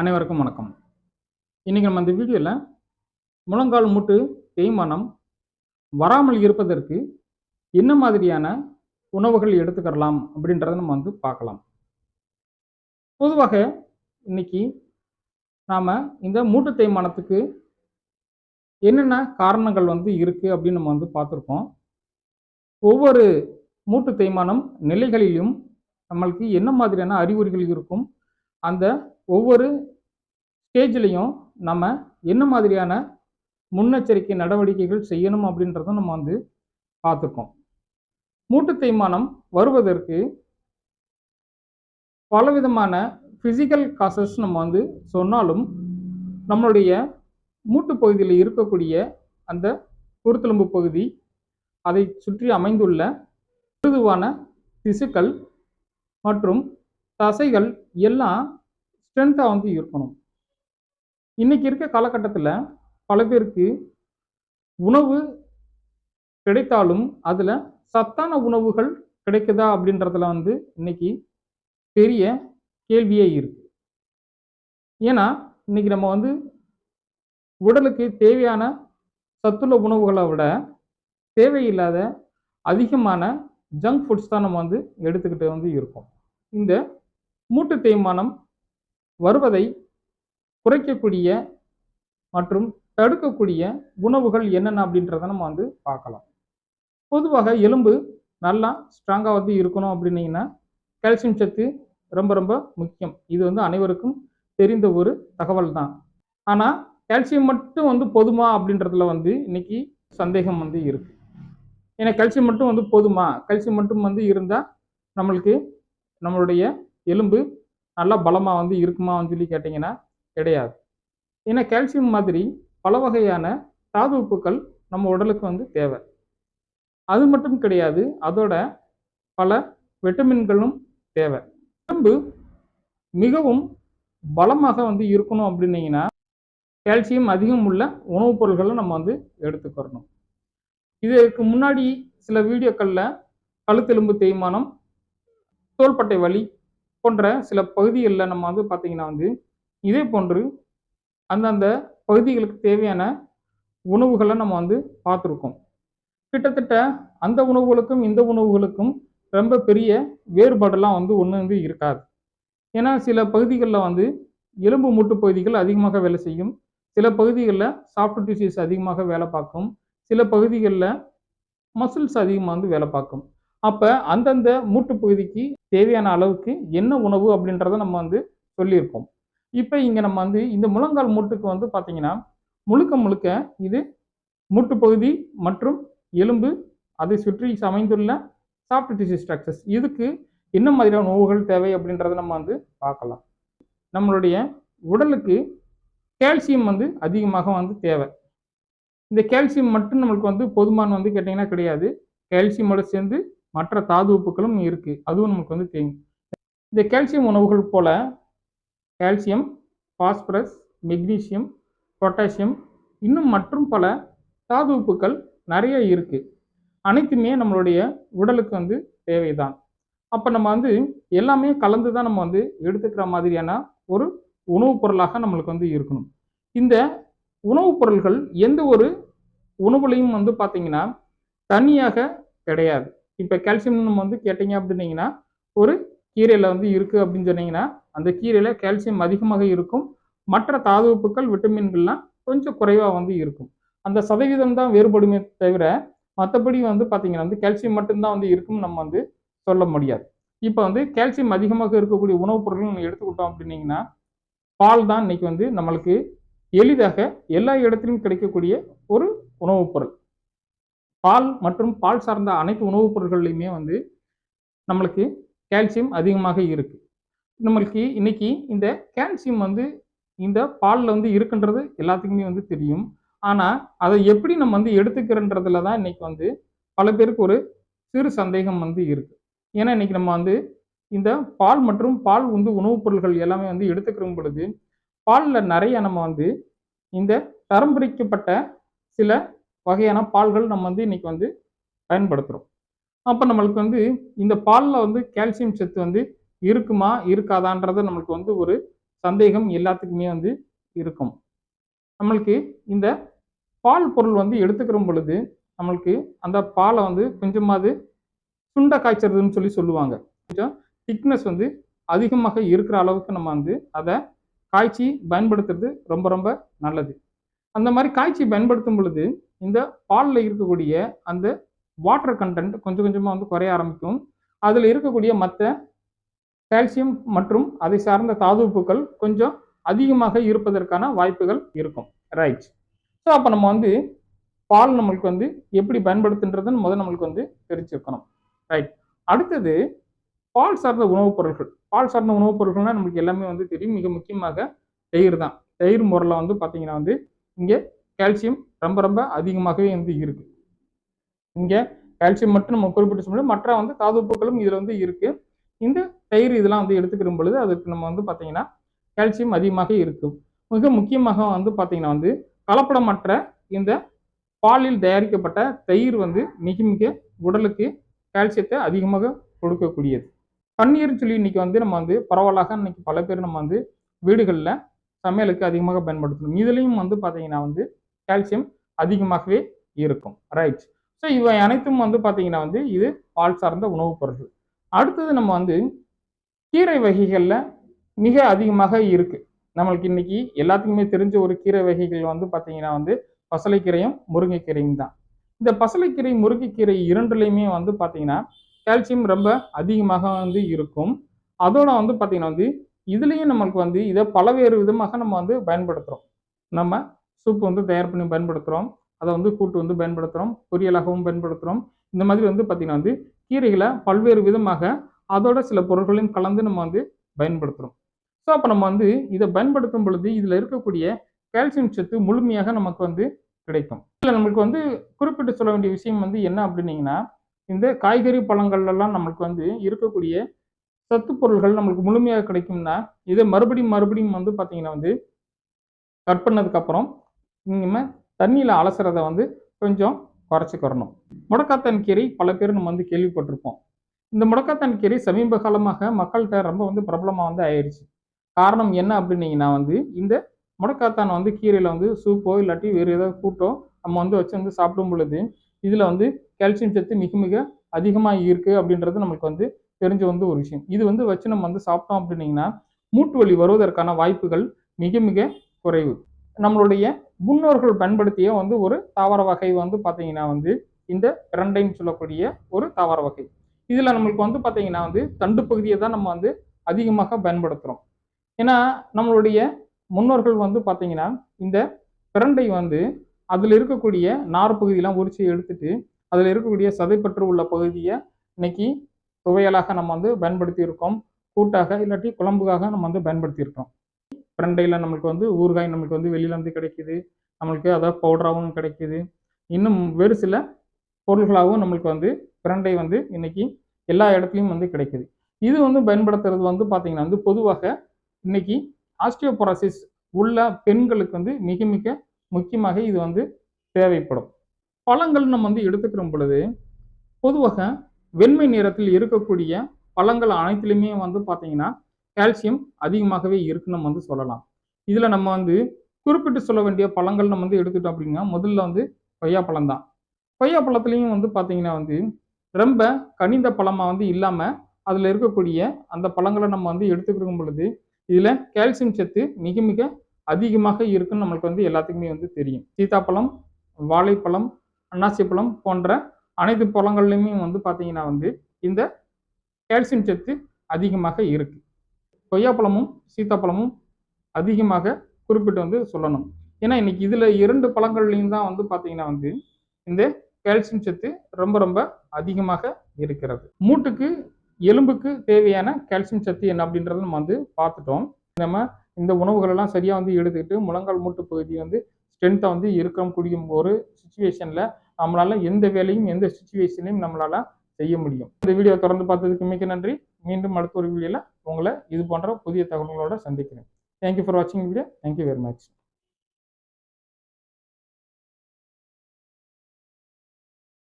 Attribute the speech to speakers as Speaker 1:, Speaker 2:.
Speaker 1: அனைவருக்கும் வணக்கம். இன்னைக்கு நம்ம இந்த வீடியோல முழங்கால் மூட்டு தேய்மானம் வராமல் இருப்பதற்கு என்ன மாதிரியான உணவுகள் எடுத்துக்கலாம் அப்படின்றத நம்ம பார்க்கலாம். பொதுவாக இன்னைக்கு நாம இந்த மூட்டு தேய்மானத்துக்கு என்னென்ன காரணங்கள் இருக்கு அப்படின்னு நம்ம பார்த்துருக்கோம். ஒவ்வொரு மூட்டு தேய்மானம் நிலைகளிலும் நம்மளுக்கு என்ன மாதிரியான அறிகுறிகள் இருக்கும், அந்த ஒவ்வொரு ஸ்டேஜ்லையும் நம்ம என்ன மாதிரியான முன்னெச்சரிக்கை நடவடிக்கைகள் செய்யணும் அப்படின்றத நம்ம பார்த்துருக்கோம். மூட்டு தேய்மானம் வருவதற்கு பலவிதமான ஃபிசிக்கல் காசஸ் நம்ம சொன்னாலும், நம்மளுடைய மூட்டு பகுதியில் இருக்கக்கூடிய அந்த குருத்தெலும்பு பகுதி, அதை சுற்றி அமைந்துள்ள மிருதுவான திசுக்கள் மற்றும் தசைகள் எல்லாம் ஸ்ட்ரென்த்தாக இருக்கணும். இன்னைக்கு இருக்க காலகட்டத்தில் பல பேருக்கு உணவு கிடைத்தாலும் அதில் சத்தான உணவுகள் கிடைக்குதா அப்படின்றதுல இன்னைக்கு பெரிய கேள்வியே இருக்கு. ஏன்னா இன்னைக்கு நம்ம உடலுக்கு தேவையான சத்துள்ள உணவுகளை விட தேவையில்லாத அதிகமான ஜங்க் ஃபுட்ஸ் தான் நம்ம எடுத்துக்கிட்டு இருக்கோம். இந்த மூட்டு தேய்மானம் வருவதை குறைக்கக்கூடிய மற்றும் தடுக்கக்கூடிய உணவுகள் என்னென்ன அப்படின்றத நம்ம பார்க்கலாம். பொதுவாக எலும்பு நல்லா ஸ்ட்ராங்காக இருக்கணும் அப்படின்னீங்கன்னா கால்சியம் சத்து ரொம்ப ரொம்ப முக்கியம். இது அனைவருக்கும் தெரிந்த ஒரு தகவல் தான். ஆனால் கால்சியம் மட்டும் போதுமா அப்படின்றதுல இன்னைக்கு சந்தேகம் இருக்கு. ஏன்னா கால்சியம் மட்டும் போதுமா, கால்சியம் மட்டும் இருந்தால் நம்மளுக்கு நம்மளுடைய எலும்பு நல்லா பலமாக இருக்குமா சொல்லி கேட்டிங்கன்னா கிடையாது. ஏன்னா கால்சியம் மாதிரி பல வகையான தாது உப்புக்கள் நம்ம உடலுக்கு தேவை. அது மட்டும் கிடையாது, அதோட பல விட்டமின்களும் தேவை. எலும்பு மிகவும் பலமாக இருக்கணும் அப்படின்னீங்கன்னா கால்சியம் அதிகம் உள்ள உணவுப் பொருட்களை நம்ம எடுத்துக்கிறணும். இதற்கு முன்னாடி சில வீடியோக்களில் கழுத்தெலும்பு தேய்மானம், தோள்பட்டை வலி போன்ற சில பகுதிகளில் நம்ம பார்த்தீங்கன்னா இதே போன்று அந்தந்த பகுதிகளுக்கு தேவையான உணவுகளை நம்ம பார்த்துருக்கோம். கிட்டத்தட்ட அந்த உணவுகளுக்கும் இந்த உணவுகளுக்கும் ரொம்ப பெரிய வேறுபாடெல்லாம் ஒன்று இருக்காது. ஏன்னா சில பகுதிகளில் எலும்பு மூட்டு பகுதிகள் அதிகமாக வேலை செய்யும், சில பகுதிகளில் சாஃப்ட் டிஷ்யூஸ் அதிகமாக வேலை பார்க்கும், சில பகுதிகளில் மசில்ஸ் அதிகமாக வேலை பார்க்கும். அப்போ அந்தந்த மூட்டு பகுதிக்கு தேவையான அளவுக்கு என்ன உணவு அப்படின்றத நம்ம சொல்லியிருக்கோம். இப்போ இங்கே நம்ம இந்த முழங்கால் மூட்டுக்கு பார்த்தீங்கன்னா முழுக்க முழுக்க இது மூட்டு பகுதி மற்றும் எலும்பு, அதை சுற்றி அமைந்துள்ள சாஃப்ட் டிஷ்யூ ஸ்ட்ரக்சர்ஸ், இதுக்கு என்ன மாதிரியான உணவுகள் தேவை அப்படின்றத நம்ம பார்க்கலாம். நம்மளுடைய உடலுக்கு கால்சியம் அதிகமாக தேவை. இந்த கால்சியம் மட்டும் நம்மளுக்கு போதுமான கேட்டிங்கன்னா கிடையாது. கால்சியமோட சேர்ந்து மற்ற தாது உப்புக்களும் இருக்குது, அதுவும் நமக்கு தெரியும். இந்த கால்சியம் உணவுகள் போல் கால்சியம், பாஸ்பரஸ், மெக்னீசியம், பொட்டாசியம், இன்னும் மற்றும் பல தாது உப்புக்கள் நிறைய இருக்குது. அனைத்துமே நம்மளுடைய உடலுக்கு தேவைதான். அப்போ நம்ம எல்லாமே கலந்து தான் நம்ம எடுத்துக்கிற மாதிரியான ஒரு உணவுப் பொருளாக நம்மளுக்கு இருக்கணும். இந்த உணவுப் பொருள்கள் எந்த ஒரு உணவுலையும் பார்த்தீங்கன்னா தனியாக கிடையாது. இப்போ கால்சியம் நம்ம கேட்டிங்க அப்படின்னீங்கன்னா ஒரு கீரையில் இருக்குது அப்படின்னு சொன்னீங்கன்னா அந்த கீரையில் கால்சியம் அதிகமாக இருக்கும், மற்ற தாது உப்புக்கள் விட்டமின்கள்லாம் கொஞ்சம் குறைவாக இருக்கும். அந்த சதவீதம் தான் வேறுபடுமே தவிர மற்றபடி பார்த்தீங்கன்னா கால்சியம் மட்டும்தான் இருக்கும் நம்ம சொல்ல முடியாது. இப்போ கால்சியம் அதிகமாக இருக்கக்கூடிய உணவுப் பொருட்கள் நம்ம எடுத்துக்கிட்டோம் அப்படின்னீங்கன்னா பால் தான் இன்னைக்கு நம்மளுக்கு எளிதாக எல்லா இடத்திலும் கிடைக்கக்கூடிய ஒரு உணவுப் பொருள். பால் மற்றும் பால் சார்ந்த அனைத்து உணவுப் பொருட்கள்லையுமே நம்மளுக்கு கால்சியம் அதிகமாக இருக்குது. நம்மளுக்கு இன்னைக்கு இந்த கால்சியம் இந்த பாலில் இருக்குன்றது எல்லாத்துக்குமே தெரியும். ஆனால் அதை எப்படி நம்ம எடுத்துக்கிறன்றதுல தான் இன்னைக்கு பல பேருக்கு ஒரு சிறு சந்தேகம் இருக்குது. ஏன்னா இன்னைக்கு நம்ம இந்த பால் மற்றும் பால் உணவுப் பொருட்கள் எல்லாமே எடுத்துக்கிற பொழுது பாலில் நிறைய நம்ம இந்த தரம் பிரிக்கப்பட்ட சில வகையான பால்கள் நம்ம இன்னைக்கு பயன்படுத்துகிறோம். அப்போ நம்மளுக்கு இந்த பாலில் கால்சியம் சத்து இருக்குமா இருக்காதான்றது நம்மளுக்கு ஒரு சந்தேகம் எல்லாத்துக்குமே வந்து இருக்கும். நம்மளுக்கு இந்த பால் பொருள் வந்து எடுத்துக்கிற பொழுது நம்மளுக்கு அந்த பாலை வந்து கொஞ்சமாவது சுண்ட காய்ச்சறதுன்னு சொல்லுவாங்க. கொஞ்சம் திக்னஸ் வந்து அதிகமாக இருக்கிற அளவுக்கு நம்ம வந்து அதை காய்ச்சி பயன்படுத்துறது ரொம்ப ரொம்ப நல்லது. அந்த மாதிரி காய்ச்சி பயன்படுத்தும் பொழுது இந்த பாலில் இருக்கக்கூடிய அந்த வாட்டர் கண்டென்ட் கொஞ்சம் கொஞ்சமாக வந்து குறைய ஆரம்பிக்கும். அதில் இருக்கக்கூடிய மற்ற கால்சியம் மற்றும் அதை சார்ந்த தாதுப்புக்கள் கொஞ்சம் அதிகமாக இருப்பதற்கான வாய்ப்புகள் இருக்கும். ரைட். ஸோ அப்போ நம்ம வந்து பால் நம்மளுக்கு வந்து எப்படி பயன்படுத்துன்றதுன்னு முதல் நம்மளுக்கு வந்து தெரிஞ்சிருக்கணும். ரைட். அடுத்தது பால் சார்ந்த உணவுப் பொருட்கள். பால் சார்ந்த உணவுப் பொருட்கள்னா நமக்கு எல்லாமே வந்து தெரியும். மிக முக்கியமாக தயிர் தான். தயிர் முறையில் வந்து பார்த்தீங்கன்னா வந்து இங்கே கால்சியம் ரொம்ப ரொம்ப அதிகமாகவே வந்து இருக்கு. இங்கே கால்சியம் மட்டும் நம்ம குறிப்பிட்டு சொல்ல முடியும். மற்ற வந்து தாதுப்புக்களும் இதில் வந்து இருக்கு. இந்த தயிர் இதெல்லாம் வந்து எடுத்துக்கிற பொழுது அதுக்கு நம்ம வந்து பார்த்தீங்கன்னா கால்சியம் அதிகமாக இருக்கும். மிக முக்கியமாக வந்து பார்த்தீங்கன்னா வந்து கலப்படமற்ற இந்த பாலில் தயாரிக்கப்பட்ட தயிர் வந்து மிக மிக உடலுக்கு கால்சியத்தை அதிகமாக கொடுக்கக்கூடியது. பன்னீர் சொல்லி இன்னைக்கு வந்து நம்ம வந்து பரவலாக இன்னைக்கு பல பேர் நம்ம வந்து வீடுகளில் சமையலுக்கு அதிகமாக பயன்படுத்தணும். இதுலேயும் வந்து பார்த்தீங்கன்னா வந்து கால்சியம் அதிகமாகவே இருக்கும். ரைட். ஸோ இவை அனைத்தும் வந்து பார்த்தீங்கன்னா வந்து இது பால் சார்ந்த உணவுப் பொருட்கள். அடுத்தது நம்ம வந்து கீரை வகைகளில் மிக அதிகமாக இருக்கு. நம்மளுக்கு இன்னைக்கு எல்லாத்துக்குமே தெரிஞ்ச ஒரு கீரை வகைகள் வந்து பார்த்தீங்கன்னா வந்து பசலைக்கீரையும் முருங்கைக்கீரையும் தான். இந்த பசலைக்கீரை முருங்கைக்கீரை இரண்டுலையுமே வந்து பார்த்தீங்கன்னா கால்சியம் ரொம்ப அதிகமாக வந்து இருக்கும். அதோட வந்து பார்த்தீங்கன்னா வந்து இதுலேயும் நம்மளுக்கு வந்து இதை பலவேறு விதமாக நம்ம வந்து பயன்படுத்துகிறோம். நம்ம சூப் வந்து தயார் பண்ணி பயன்படுத்துகிறோம். அதை வந்து கூட்டு வந்து பயன்படுத்துகிறோம். பொரியலாகவும் பயன்படுத்துகிறோம். இந்த மாதிரி வந்து பார்த்தீங்கன்னா வந்து கீரைகளை பல்வேறு விதமாக அதோட சில பொருட்களையும் கலந்து நம்ம வந்து பயன்படுத்துகிறோம். ஸோ அப்போ நம்ம வந்து இதை பயன்படுத்தும் பொழுது இதில் இருக்கக்கூடிய கால்சியம் சத்து முழுமையாக நமக்கு வந்து கிடைக்கும். இதில் நம்மளுக்கு வந்து குறிப்பிட்டு சொல்ல வேண்டிய விஷயம் வந்து என்ன அப்படின்னீங்கன்னா, இந்த காய்கறி பழங்கள்லாம் நம்மளுக்கு வந்து இருக்கக்கூடிய சத்து பொருள்கள் நம்மளுக்கு முழுமையாக கிடைக்கும்னா, இதை மறுபடியும் வந்து பார்த்தீங்கன்னா வந்து கட் பண்ணதுக்கப்புறம் நம்ம தண்ணியில் அலசுறதை வந்து கொஞ்சம் குறைச்சிக்கிறணும். முடக்காத்தான் கீரை பல பேர் நம்ம வந்து கேள்விப்பட்டிருப்போம். இந்த முடக்காத்தான் கீரை சமீப காலமாக மக்கள்கிட்ட ரொம்ப வந்து பிரபலமாக வந்து ஆயிடுச்சு. காரணம் என்ன அப்படின்னீங்கன்னா வந்து இந்த முடக்காத்தான் வந்து கீரையில் வந்து சூப்போ இல்லாட்டி வேறு ஏதாவது கூட்டோ நம்ம வந்து வச்சு வந்து சாப்பிடும் பொழுது இதில் வந்து கால்சியம் சத்து மிக மிக அதிகமாக இருக்குது அப்படின்றது நம்மளுக்கு வந்து தெரிஞ்ச வந்து ஒரு விஷயம். இது வந்து வச்சு நம்ம வந்து சாப்பிட்டோம் அப்படின்னீங்கன்னா மூட்டு வலி வருவதற்கான வாய்ப்புகள் மிக மிக குறைவு. நம்மளுடைய முன்னோர்கள் பயன்படுத்திய வந்து ஒரு தாவர வகை வந்து பார்த்தீங்கன்னா வந்து இந்த பிரண்டைன்னு சொல்லக்கூடிய ஒரு தாவர வகை. இதில் நம்மளுக்கு வந்து பார்த்தீங்கன்னா வந்து தண்டு பகுதியை தான் நம்ம வந்து அதிகமாக பயன்படுத்துகிறோம். ஏன்னா நம்மளுடைய முன்னோர்கள் வந்து பார்த்தீங்கன்னா இந்த பிரண்டை வந்து அதில் இருக்கக்கூடிய நார் பகுதியெல்லாம் உரிச்சு எடுத்துட்டு அதில் இருக்கக்கூடிய சதைப்பற்று உள்ள பகுதியை இன்னைக்கு துவையலாக நம்ம வந்து பயன்படுத்தி இருக்கோம். கூட்டாக இல்லாட்டி குழம்புக்காக நம்ம வந்து பயன்படுத்தி இருக்கோம். பிரண்டையில் நம்மளுக்கு வந்து ஊறுகாய் நம்மளுக்கு வந்து வெளியில வந்து கிடைக்குது. நம்மளுக்கு அதாவது பவுடராகவும் கிடைக்குது. இன்னும் வேறு சில பொருள்களாகவும் நம்மளுக்கு வந்து பிரண்டை வந்து இன்னைக்கு எல்லா இடத்துலையும் வந்து கிடைக்குது. இது வந்து பயன்படுத்துறது வந்து பார்த்தீங்கன்னா வந்து பொதுவாக இன்னைக்கு ஆஸ்டியோபோரோசிஸ் உள்ள பெண்களுக்கு வந்து மிக மிக முக்கியமாக இது வந்து தேவைப்படும். பழங்கள் நம்ம வந்து எடுத்துக்கிற பொழுது பொதுவாக வெண்மை நிறத்தில் இருக்கக்கூடிய பழங்கள் அனைத்திலுமே வந்து பார்த்தீங்கன்னா கால்சியம் அதிகமாகவே இருக்குன்னு நம்ம வந்து சொல்லலாம். இதில் நம்ம வந்து குறிப்பிட்டு சொல்ல வேண்டிய பழங்கள் நம்ம வந்து எடுத்துட்டோம் அப்படின்னா முதல்ல வந்து கொய்யாப்பழம் தான். கொய்யாப்பழத்துலேயும் வந்து பார்த்தீங்கன்னா வந்து ரொம்ப கனிந்த பழமாக வந்து இல்லாமல் அதில் இருக்கக்கூடிய அந்த பழங்களை நம்ம வந்து எடுத்துக்கிற பொழுது இதில் கால்சியம் சத்து மிக மிக அதிகமாக இருக்குன்னு நம்மளுக்கு வந்து எல்லாத்துக்குமே வந்து தெரியும். சீத்தாப்பழம், வாழைப்பழம், அன்னாசிப்பழம் போன்ற அனைத்து பழங்கள்லையுமே வந்து பார்த்தீங்கன்னா வந்து இந்த கால்சியம் சத்து அதிகமாக இருக்கு. கொய்யாப்பழமும் சீத்தாப்பழமும் அதிகமாக குறிப்பிட்டு வந்து சொல்லணும். ஏன்னா இன்னைக்கு இதில் 2 பழங்கள்லையும் தான் வந்து பார்த்தீங்கன்னா வந்து இந்த கால்சியம் சத்து ரொம்ப ரொம்ப அதிகமாக இருக்கிறது. மூட்டுக்கு எலும்புக்கு தேவையான கால்சியம் சத்து என்ன அப்படின்றத நம்ம வந்து பார்த்துட்டோம். நம்ம இந்த உணவுகள் எல்லாம் சரியாக வந்து எடுத்துக்கிட்டு முழங்கால் மூட்டு பகுதி வந்து ஸ்ட்ரென்த்தாக வந்து இருக்கக்கூடிய ஒரு சுச்சுவேஷனில் நம்மளால எந்த வேலையும் எந்த சுச்சுவேஷனையும் நம்மளால செய்ய முடியும். இந்த வீடியோ தொடர்ந்து பார்த்ததுக்கு மிக நன்றி. மீண்டும் அடுத்த ஒரு வீடியோவில் உங்களை இது போன்ற புதிய தகவல்களோட சந்திக்கிறேன். தேங்க்யூ ஃபார் வாட்சிங் வீடியோ. Thank you very much.